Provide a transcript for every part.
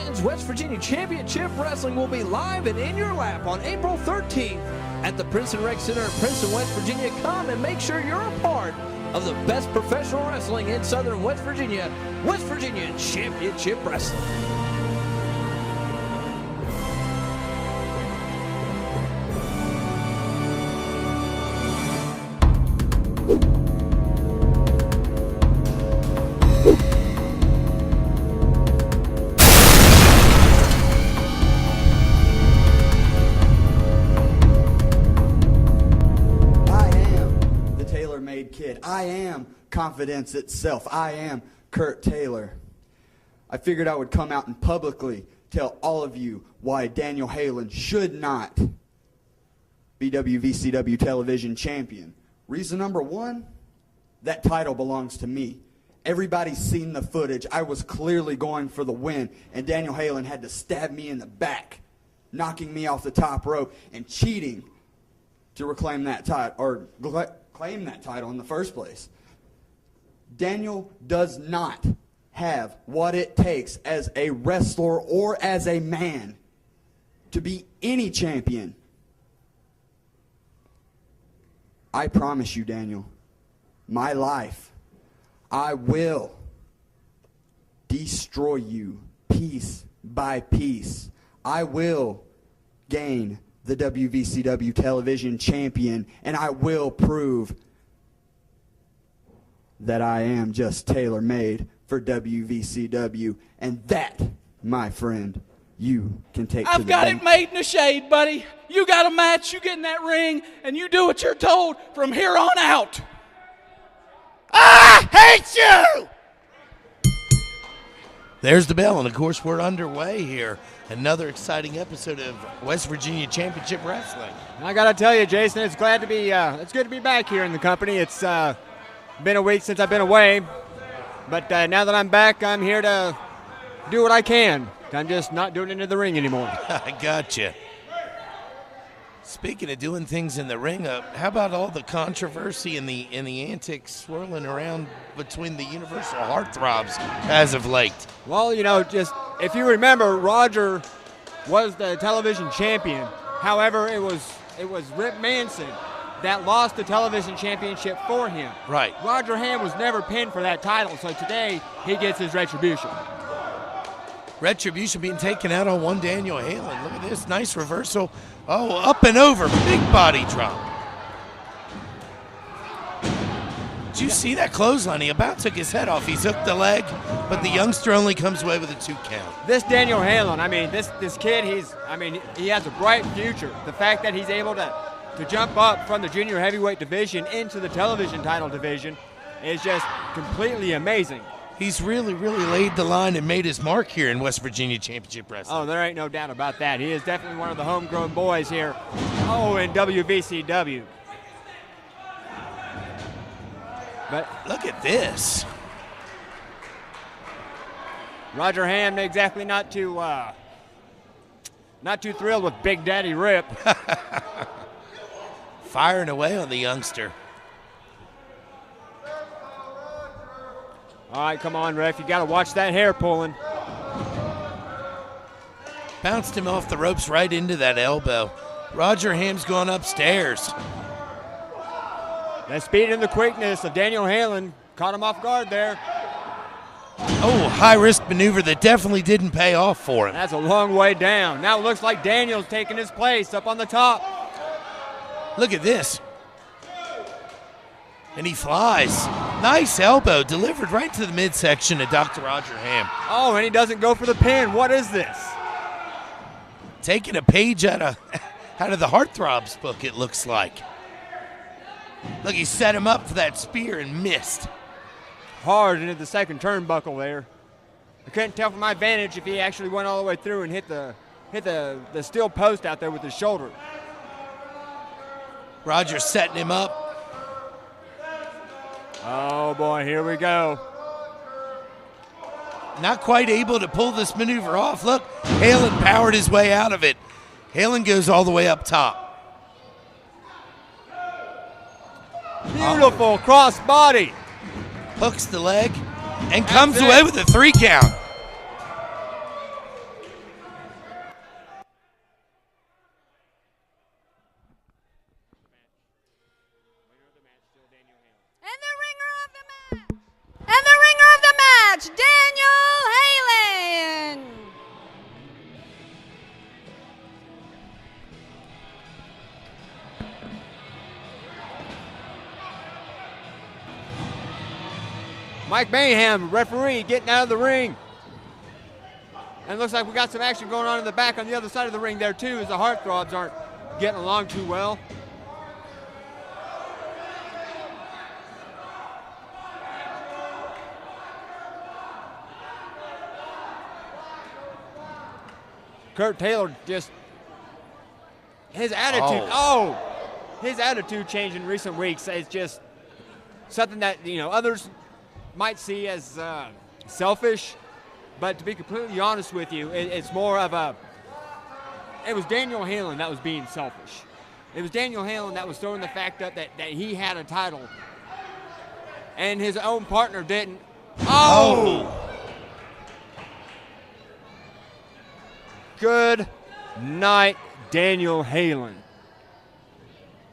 Men's West Virginia Championship Wrestling will be live and in your lap on April 13th at the Princeton Rec Center in Princeton, West Virginia. Come and make sure you're a part of the best professional wrestling in Southern West Virginia Championship Wrestling. Kid. I am confidence itself. I am Kurt Taylor. I figured I would come out and publicly tell all of you why Daniel Halen should not be WVCW television champion. Reason number one, that title belongs to me. Everybody's seen the footage. I was clearly going for the win, and Daniel Halen had to stab me in the back, knocking me off the top rope and cheating to reclaim that title, or claim that title in the first place. Daniel does not have what it takes as a wrestler or as a man to be any champion. I promise you, Daniel, my life, I will destroy you piece by piece. I will gain the WVCW television champion, and I will prove that I am just tailor-made for WVCW, and that, my friend, you can take to the bank. I've got it made in the shade, buddy. You got a match, you get in that ring, and you do what you're told from here on out. I hate you! There's the bell, and of course we're underway here. Another exciting episode of West Virginia Championship Wrestling. I gotta tell you, Jason, it's good to be back here in the company. It's been a week since I've been away, but now that I'm back, I'm here to do what I can. I'm just not doing it in the ring anymore. I gotcha. Speaking of doing things in the ring, how about all the controversy and the antics swirling around between the Universal Heartthrobs as of late? Well, just if you remember, Roger was the television champion. However, it was Rip Manson that lost the television championship for him. Right. Roger Ham was never pinned for that title, so today he gets his retribution. Retribution being taken out on one Daniel Halen. Look at this, nice reversal. Oh, up and over, big body drop. Did you see that clothesline? He about took his head off. He's hooked the leg, but the youngster only comes away with a 2 count. This Daniel Halen, this kid, he has a bright future. The fact that he's able to jump up from the junior heavyweight division into the television title division is just completely amazing. He's really, really laid the line and made his mark here in West Virginia Championship Wrestling. Oh, there ain't no doubt about that. He is definitely one of the homegrown boys here. Oh, in WVCW. But look at this. Roger Ham exactly not too thrilled with Big Daddy Rip. Firing away on the youngster. All right, come on, ref. You got to watch that hair pulling. Bounced him off the ropes right into that elbow. Roger Ham's going upstairs. The speed and the quickness of Daniel Halen caught him off guard there. Oh, high-risk maneuver that definitely didn't pay off for him. That's a long way down. Now it looks like Daniel's taking his place up on the top. Look at this. And he flies. Nice elbow delivered right to the midsection of Dr. Roger Ham. Oh, and he doesn't go for the pin. What is this? Taking a page out of the Heartthrobs book, it looks like. Look, he set him up for that spear and missed. Hard into the second turnbuckle there. I couldn't tell from my vantage if he actually went all the way through and hit the steel post out there with his shoulder. Roger setting him up. Oh boy, here we go. Not quite able to pull this maneuver off. Look, Halen powered his way out of it. Halen goes all the way up top. Beautiful cross body. Hooks the leg and comes away with a 3 count. Mike Mayhem, referee, getting out of the ring. And it looks like we got some action going on in the back on the other side of the ring there too, as the heartthrobs aren't getting along too well. Kurt Taylor just, his attitude, his attitude change in recent weeks is just something that, others might see as selfish. But to be completely honest with you, it's more of it was Daniel Halen that was being selfish. It was Daniel Halen that was throwing the fact up that he had a title and his own partner didn't. Good night, Daniel Halen.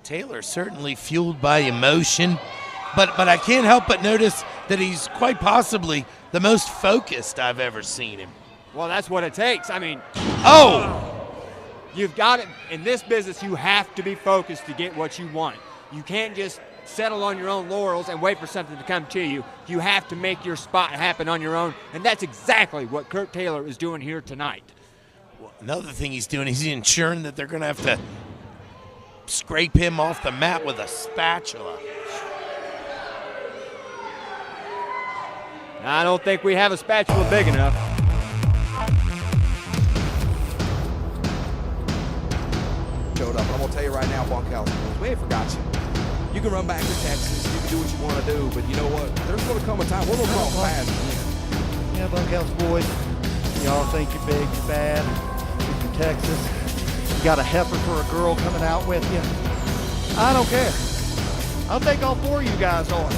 Taylor certainly fueled by emotion, but I can't help but notice that he's quite possibly the most focused I've ever seen him. Well, that's what it takes. I mean, you've got it. In this business, you have to be focused to get what you want. You can't just settle on your own laurels and wait for something to come to you. You have to make your spot happen on your own, and that's exactly what Kurt Taylor is doing here tonight. Well, another thing he's doing is he's ensuring that they're going to have to scrape him off the mat with a spatula. I don't think we have a spatula big enough. Showed up. I'm gonna tell you right now, Bunkhouse boys, we ain't forgot you. You can run back to Texas, you can do what you want to do, but you know what? There's gonna come a time we're gonna cross paths again. Yeah, Bunkhouse boys, y'all think you're big, you're bad, you're from Texas. You got a heifer for a girl coming out with you. I don't care. I'll take all four of you guys on.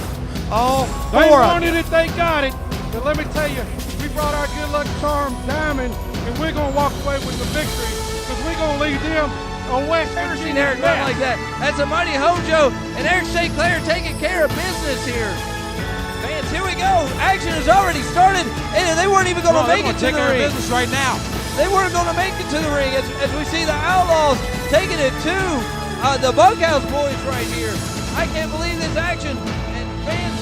All four. They wanted it, they got it. But let me tell you, we brought our good luck charm, Diamond, and we're going to walk away with the victory because we're going to leave them on West Never seen Virginia. Eric run like that. That's a mighty Hojo and Eric St. Clair taking care of business here. Fans, here we go. Action has already started, and they weren't even going to make it to the ring. Business right now. They weren't going to make it to the ring as we see the Outlaws taking it to the Bunkhouse boys right here. I can't believe this action. And fans,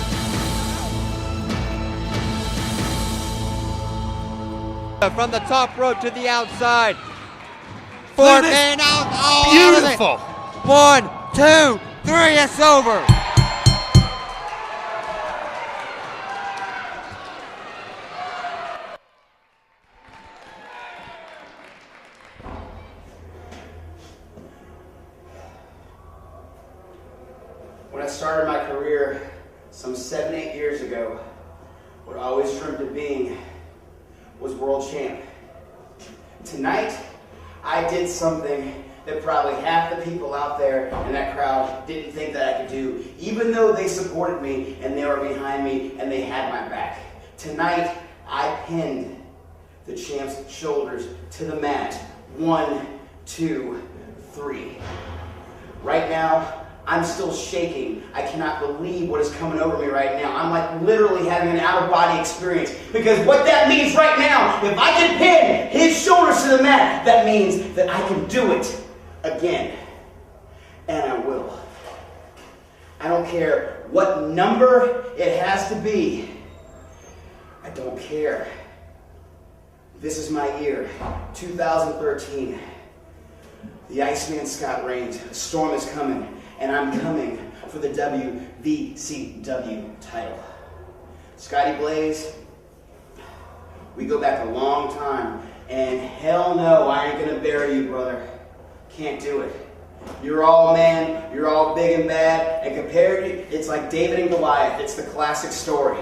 From the top rope to the outside. Look at 4 this. men out. Oh, Beautiful. 1, 2, 3, it's over. When I started my career some 7-8 years ago, what I always dreamed of being was world champ. Tonight, I did something that probably half the people out there in that crowd didn't think that I could do, even though they supported me and they were behind me and they had my back. Tonight, I pinned the champ's shoulders to the mat. 1, 2, 3. Right now, I'm still shaking. I cannot believe what is coming over me right now. I'm like literally having an out-of-body experience. Because what that means right now, if I can pin his shoulders to the mat, that means that I can do it again. And I will. I don't care what number it has to be. I don't care. This is my year, 2013. The Iceman Scott reigns. The storm is coming. And I'm coming for the WVCW title. Scotty Blaze, we go back a long time, and hell no, I ain't gonna bury you, brother. Can't do it. You're all man, you're all big and bad, and compared to, it's like David and Goliath. It's the classic story.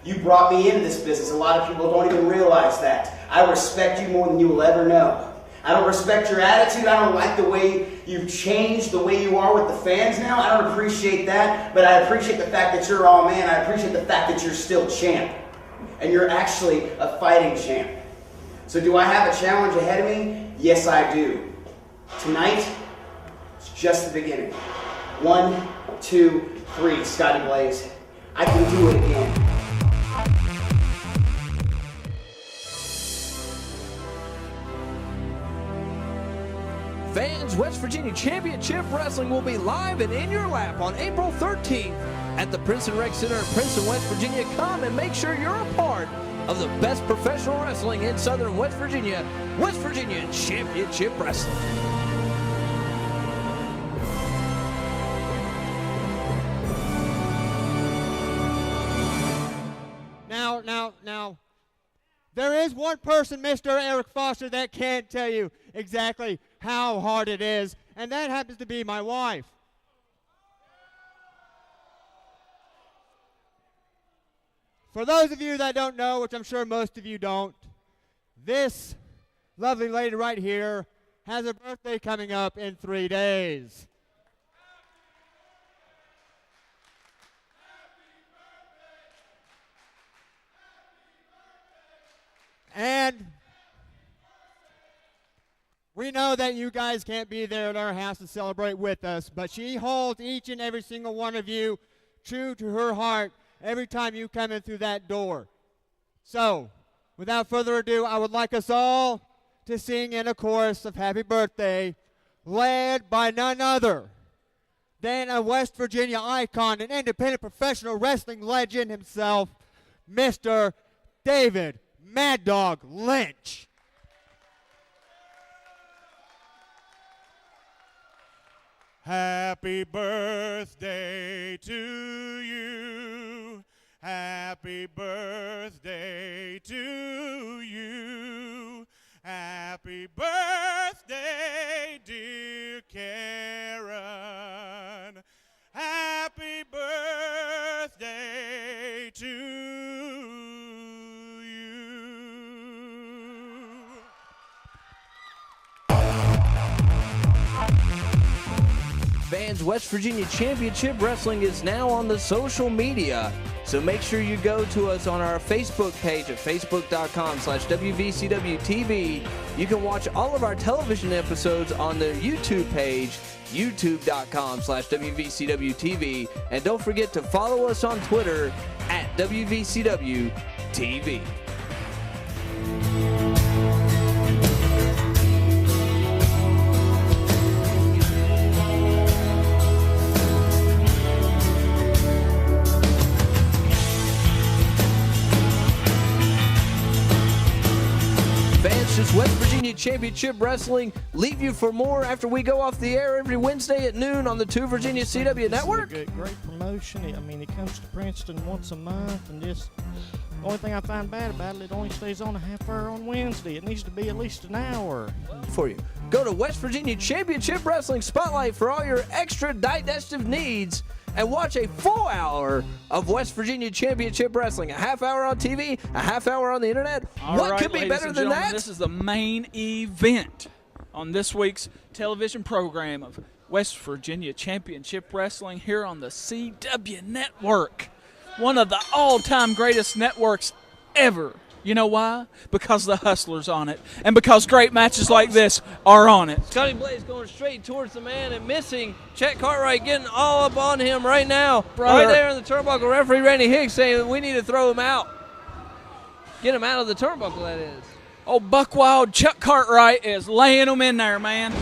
You brought me into this business. A lot of people don't even realize that. I respect you more than you will ever know. I don't respect your attitude. I don't like the way you've changed the way you are with the fans now. I don't appreciate that, but I appreciate the fact that you're all man. I appreciate the fact that you're still champ. And you're actually a fighting champ. So do I have a challenge ahead of me? Yes, I do. Tonight, it's just the beginning. 1, 2, 3, Scotty Blaze. I can do it again. Fans, West Virginia Championship Wrestling will be live and in your lap on April 13th at the Princeton Rec Center in Princeton, West Virginia. Come and make sure you're a part of the best professional wrestling in Southern West Virginia Championship Wrestling. Now, there is one person, Mr. Eric Foster, that can't tell you exactly how hard it is, and that happens to be my wife. For those of you that don't know, which I'm sure most of you don't, this lovely lady right here has a birthday coming up in 3 days. And we know that you guys can't be there at our house to celebrate with us, but she holds each and every single one of you true to her heart every time you come in through that door. So, without further ado, I would like us all to sing in a chorus of Happy Birthday, led by none other than a West Virginia icon, an independent professional wrestling legend himself, Mr. David Mad Dog Lynch. Happy birthday to you. Happy birthday to you. Happy birthday, dear Karen. Happy birthday to you. Fans, West Virginia Championship Wrestling is now on the social media, so make sure you go to us on our Facebook page at facebook.com/WVCWTV. You can watch all of our television episodes on the YouTube page, youtube.com/WVCWTV, and don't forget to follow us on Twitter at WVCWTV. Does West Virginia Championship Wrestling leave you for more after we go off the air every Wednesday at noon on the 2 Virginia CW Network? It's a great promotion. I mean, it comes to Princeton once a month, and just the only thing I find bad about it only stays on a half hour on Wednesday. It needs to be at least an hour. For you. Go to West Virginia Championship Wrestling Spotlight for all your extra digestive needs and watch a full hour of West Virginia Championship Wrestling. A half hour on TV, a half hour on the internet. What could be better than that? This is the main event on this week's television program of West Virginia Championship Wrestling here on the CW Network. One of the all-time greatest networks ever. You know why? Because the Hustler's on it, and because great matches like this are on it. Scotty Blaze going straight towards the man and missing. Chet Cartwright getting all up on him right now. Brother. Right there in the turnbuckle. Referee Randy Hick saying that we need to throw him out. Get him out of the turnbuckle, that is. Oh, Buckwild Chuck Cartwright is laying him in there, man.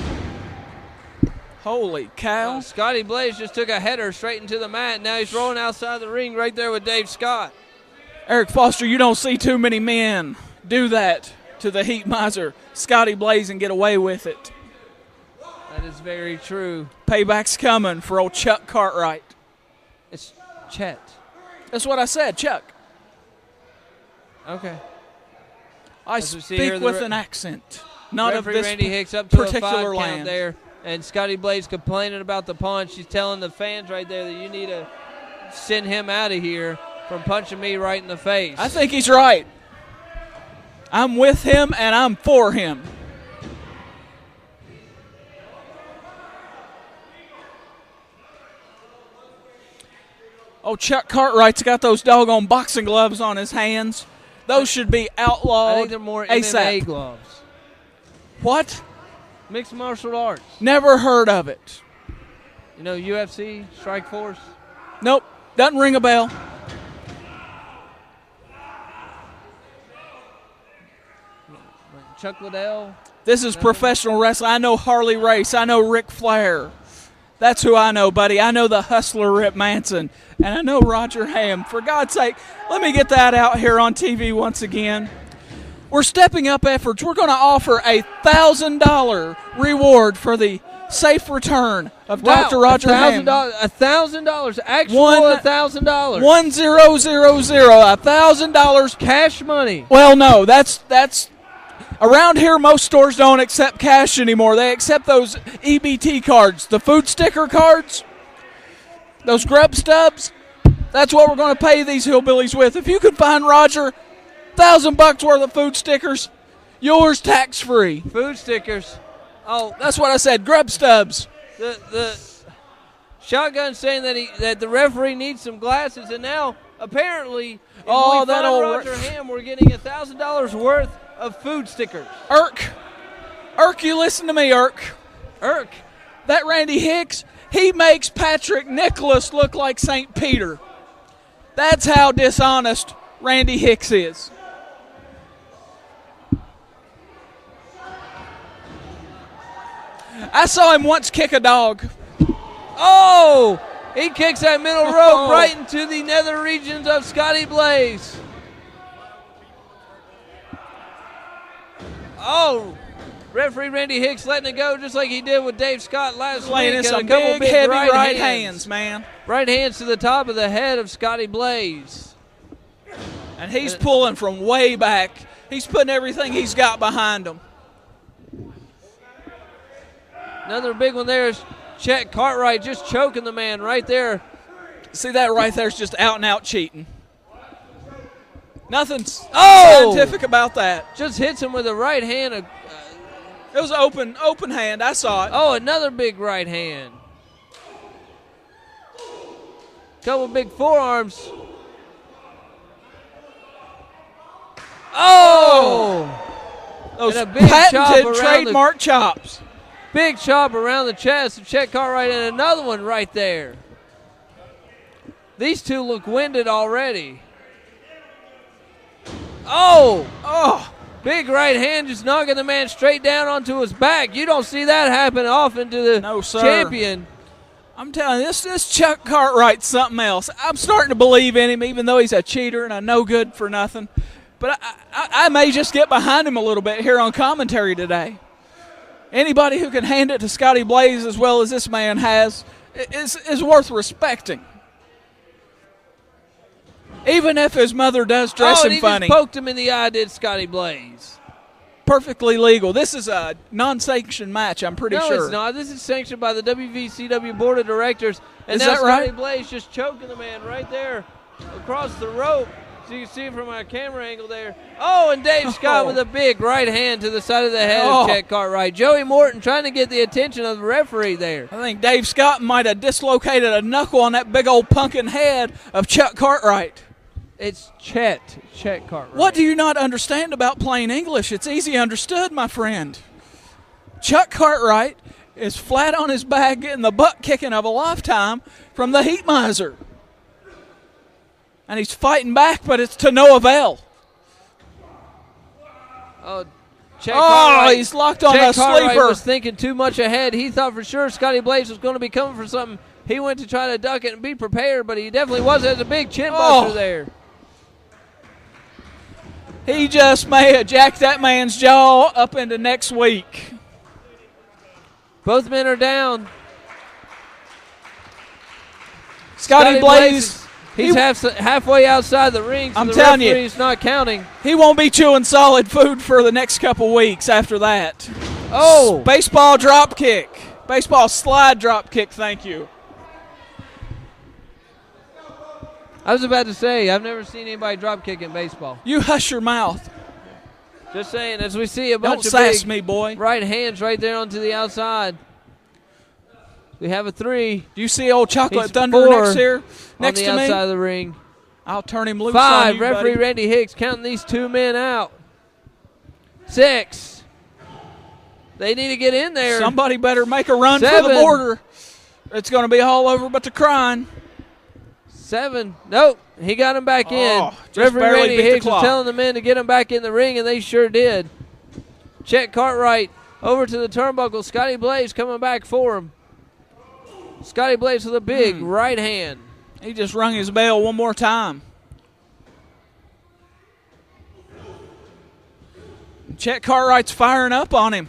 Holy cow. Scotty Blaze just took a header straight into the mat. Now he's rolling outside the ring right there with Dave Scott. Eric Foster, you don't see too many men do that to the Heat Miser, Scotty Blaze, and get away with it. That is very true. Payback's coming for old Chuck Cartwright. It's Chet. That's what I said, Chuck. Okay. I speak with an accent, not of this Randy Hicks up to particular a 5 count land. there, and Scotty Blaze complaining about the punch. He's telling the fans right there that you need to send him out of here from punching me right in the face. I think he's right. I'm with him and I'm for him. Oh, Chuck Cartwright's got those doggone boxing gloves on his hands. Those should be outlawed. I think they're more ASAP. MMA gloves. What? Mixed martial arts. Never heard of it. You know, UFC, Strike Force? Nope, doesn't ring a bell. Chuck Liddell. This is professional wrestling. I know Harley Race. I know Ric Flair. That's who I know, buddy. I know the Hustler Rip Manson. And I know Roger Ham. For God's sake, let me get that out here on TV once again. We're stepping up efforts. We're going to offer a $1,000 reward for the safe return of Dr. Roger Ham. $1,000. Actual $1,000. 1000. $1,000 cash money. Well, no, that's around here. Most stores don't accept cash anymore. They accept those EBT cards, the food sticker cards, those grub stubs. That's what we're going to pay these hillbillies with. If you could find Roger $1,000 worth of food stickers, yours tax free. Food stickers. Oh, that's what I said. Grub stubs. The shotgun saying that the referee needs some glasses, and now apparently, if that old Roger Ham, we're getting $1,000 worth of food stickers. Irk, you listen to me, Irk. That Randy Hicks, he makes Patrick Nicholas look like St. Peter. That's how dishonest Randy Hicks is. I saw him once kick a dog. Oh! He kicks that middle rope right into the nether regions of Scotty Blaze. Oh! Referee Randy Hicks letting it go just like he did with Dave Scott last Laying week. in some a couple big, heavy right hands, man. Right hands to the top of the head of Scotty Blaze. And he's pulling from way back. He's putting everything he's got behind him. Another big one there is Chet Cartwright just choking the man right there. See, that right there is just out-and-out cheating. Nothing scientific about that. Just hits him with a right hand. It was an open hand. I saw it. Oh, another big right hand. Couple big forearms. Oh! Those and a big patented trademark chops. Big chop around the chest of Chet Cartwright, and another one right there. These two look winded already. Oh! Big right hand just knocking the man straight down onto his back. You don't see that happen often to the champion. I'm telling you, this Chuck Cartwright's something else. I'm starting to believe in him, even though he's a cheater and a no good for nothing. But I may just get behind him a little bit here on commentary today. Anybody who can hand it to Scotty Blaze as well as this man has is worth respecting. Even if his mother does dress him funny. He just poked him in the eye, did Scotty Blaze. Perfectly legal. This is a non-sanctioned match, I'm pretty sure. No, it's not. This is sanctioned by the WVCW Board of Directors. And is now that Scotty right? Blaze just choking the man right there across the rope. So you can see from our camera angle there. Oh, and Dave Scott with a big right hand to the side of the head of Chet Cartwright. Joey Morton trying to get the attention of the referee there. I think Dave Scott might have dislocated a knuckle on that big old pumpkin head of Chuck Cartwright. It's Chet Cartwright. What do you not understand about plain English? It's easy understood, my friend. Chuck Cartwright is flat on his back getting the butt kicking of a lifetime from the Heat Miser. And he's fighting back, but it's to no avail. He's locked on a sleeper. Was thinking too much ahead. He thought for sure Scotty Blaze was going to be coming for something. He went to try to duck it and be prepared, but he definitely was. There's a big chin buster there. He just may have jacked that man's jaw up into next week. Both men are down. Scotty Blaze. He's halfway outside the ring, so I'm the telling you, referee's not counting. He won't be chewing solid food for the next couple weeks after that. Oh! Baseball drop kick. Baseball slide drop kick, thank you. I was about to say, I've never seen anybody drop kick in baseball. You hush your mouth. Just saying, as we see a bunch Don't of sass big me, boy. right hands right there onto the outside. We have a 3. Do you see old Chocolate He's Thunder 4 next here? Next on the to me? outside of the ring. I'll turn him loose 5, on you, referee buddy. Randy Hicks counting these 2 men out. 6. They need to get in there. Somebody better make a run 7. for the border. It's going to be all over but the crying. 7. Nope. He got him back in. Just Referee barely Randy beat the Hicks was clock. telling the men to get him back in the ring, and they sure did. Chet Cartwright over to the turnbuckle. Scotty Blaze coming back for him. Scotty Blaze with a big right hand. He just rung his bell one more time. Chet Cartwright's firing up on him.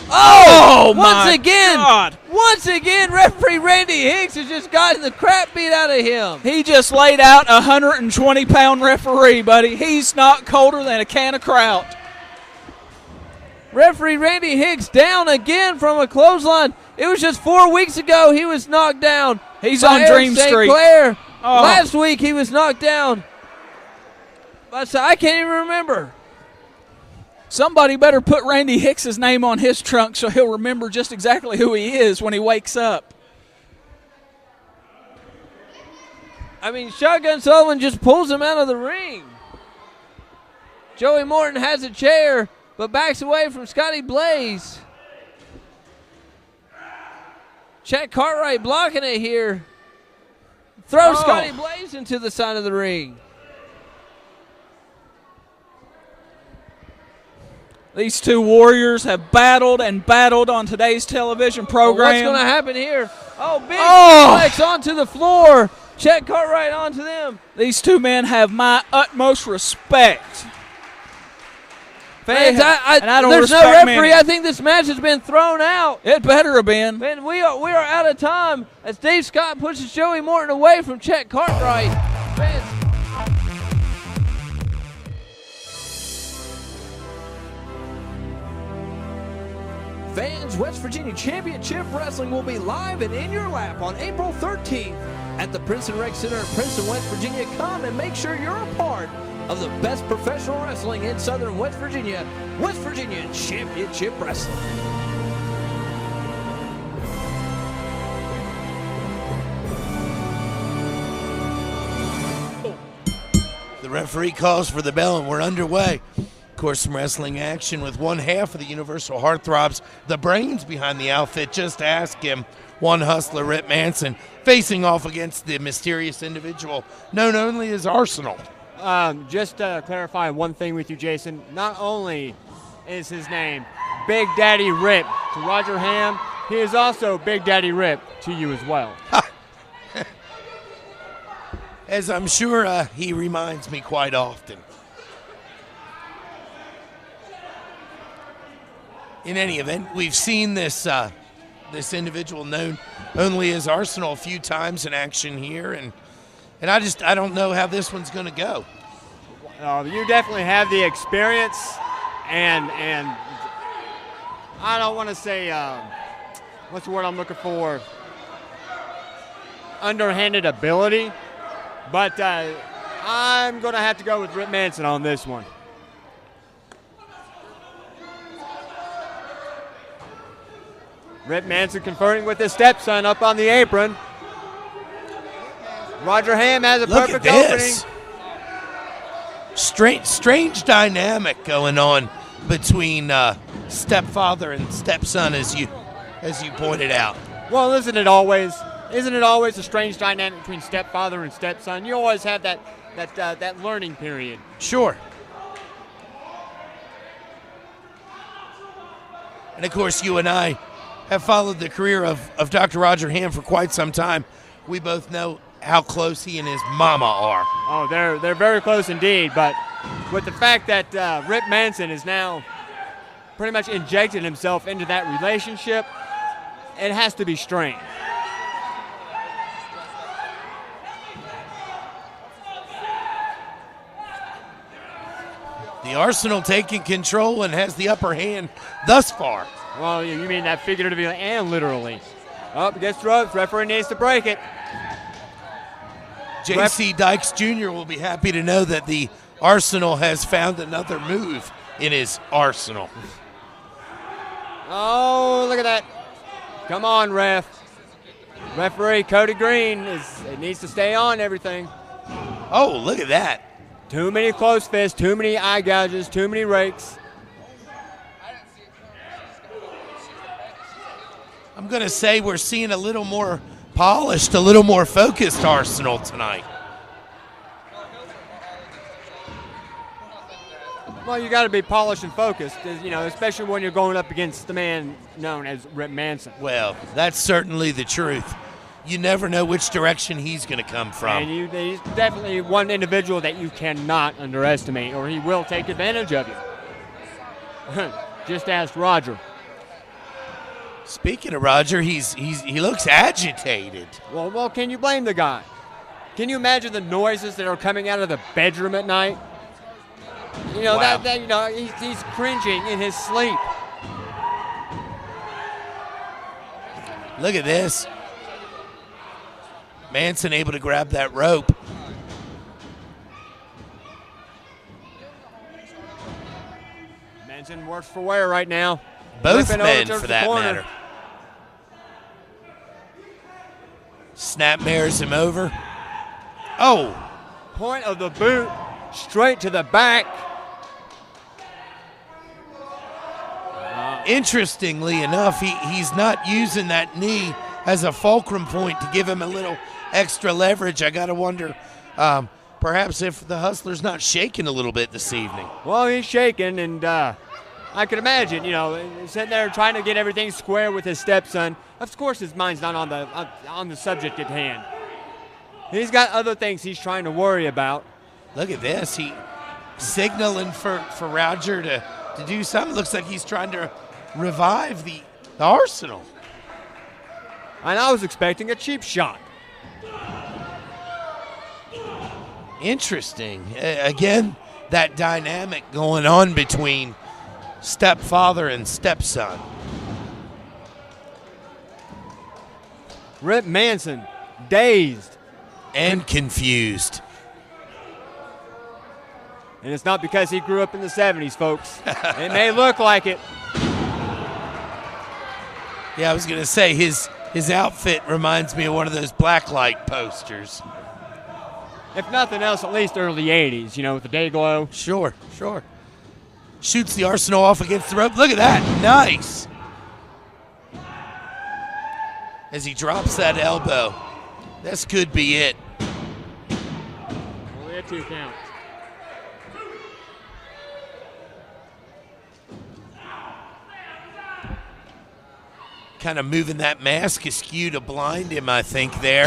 Oh, my God. Once again, referee Randy Hicks has just gotten the crap beat out of him. He just laid out a 120-pound referee, buddy. He's not colder than a can of kraut. Referee Randy Hicks down again from a clothesline. It was just 4 weeks ago he was knocked down. He's on Dream St. Street. Clair. Oh. Last week he was knocked down. I can't even remember. Somebody better put Randy Hicks's name on his trunk so he'll remember just exactly who he is when he wakes up. I mean, Shotgun Sullivan just pulls him out of the ring. Joey Morton has a chair, but backs away from Scotty Blaze. Chet Cartwright blocking it here. Throws Scotty Blaze into the side of the ring. These two warriors have battled and battled on today's television program. What's going to happen here? Oh, big flex onto the floor. Chet Cartwright onto them. These two men have my utmost respect. Fans, don't there's no respect referee. many. I think this match has been thrown out. It better have been. Man, we are out of time as Dave Scott pushes Joey Morton away from Chet Cartwright. Fans, Fans, West Virginia Championship Wrestling will be live and in your lap on April 13th at the Princeton Rec Center in Princeton, West Virginia. Come and make sure you're a part of the best professional wrestling in Southern West Virginia Championship Wrestling. The referee calls for the bell, and we're underway. Of course, some wrestling action with one half of the Universal Heartthrobs, the brains behind the outfit. Just ask him. One hustler, Rip Manson, facing off against the mysterious individual known only as Arsenal. Just to clarify one thing with you, Jason. Not only is his name Big Daddy Rip to Roger Ham, he is also Big Daddy Rip to you as well. As I'm sure he reminds me quite often. In any event, we've seen this this individual known only as Arsenal a few times in action here, and I don't know how this one's going to go. You definitely have the experience, and I don't want to say what's the word I'm looking for? Underhanded ability, but I'm going to have to go with Rip Manson on this one. Rip Manson conferring with his stepson up on the apron. Roger Ham has a perfect opening. Strange dynamic going on between stepfather and stepson, as you pointed out. Well, isn't it always a strange dynamic between stepfather and stepson? You always have that learning period. Sure. And of course, you and I have followed the career of Dr. Roger Ham for quite some time. We both know how close he and his mama are. Oh, they're very close indeed. But with the fact that Rip Manson is now pretty much injected himself into that relationship, it has to be strained. The Arsenal taking control and has the upper hand thus far. Well, you mean that figuratively and literally. Up against ropes, referee needs to break it. J.C. Dykes Jr. will be happy to know that the Arsenal has found another move in his arsenal. Oh, look at that. Come on, ref. Referee Cody Green needs to stay on everything. Oh, look at that. Too many close fists, too many eye gouges, too many rakes. I'm going to say we're seeing a little more polished, a little more focused Arsenal tonight. Well, you got to be polished and focused, especially when you're going up against the man known as Rip Manson. Well, that's certainly the truth. You never know which direction he's going to come from. And he's definitely one individual that you cannot underestimate, or he will take advantage of you. Just ask Roger. Speaking of Roger, he looks agitated. Well, can you blame the guy? Can you imagine the noises that are coming out of the bedroom at night? Wow. He's cringing in his sleep. Look at this. Manson able to grab that rope. Manson works for wear right now. Both Flipping men, over towards for the that corner. matter. Snapmares him over. Oh. Point of the boot straight to the back. Interestingly enough, he's not using that knee as a fulcrum point to give him a little extra leverage. I got to wonder perhaps if the Hustler's not shaking a little bit this evening. Well, he's shaking, and I can imagine, sitting there trying to get everything square with his stepson. Of course, his mind's not on the subject at hand. He's got other things he's trying to worry about. Look at this. He signaling for Roger to do something. Looks like he's trying to revive the Arsenal. And I was expecting a cheap shot. Interesting. Again, that dynamic going on between stepfather and stepson. Rip Manson, dazed. And confused. And it's not because he grew up in the 70s, folks. It may look like it. Yeah, I was going to say his outfit reminds me of one of those blacklight posters. If nothing else, at least early 80s, with the day glow. Sure. Shoots the Arsenal off against the rope. Look at that. Nice. As he drops that elbow. This could be it. Only a 2 count. Kind of moving that mask askew to blind him, I think, there.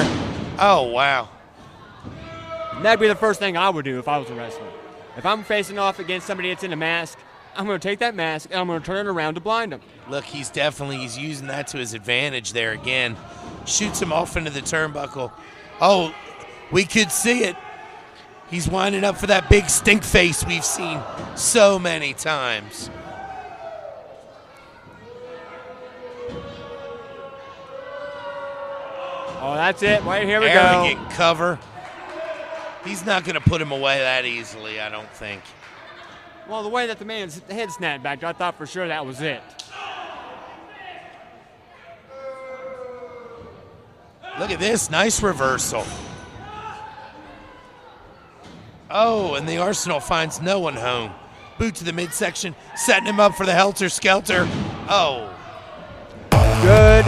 Oh, wow. That'd be the first thing I would do if I was a wrestler. If I'm facing off against somebody that's in a mask, I'm going to take that mask and I'm going to turn it around to blind him. Look, he's using that to his advantage there again. Shoots him off into the turnbuckle. Oh, we could see it. He's winding up for that big stink face we've seen so many times. Oh, that's it. Right, here we go. Arrogant cover. He's not going to put him away that easily, I don't think. Well, the way that the man's head snapped back, I thought for sure that was it. Look at this. Nice reversal. Oh, and the Arsenal finds no one home. Boot to the midsection, setting him up for the helter-skelter. Oh. Good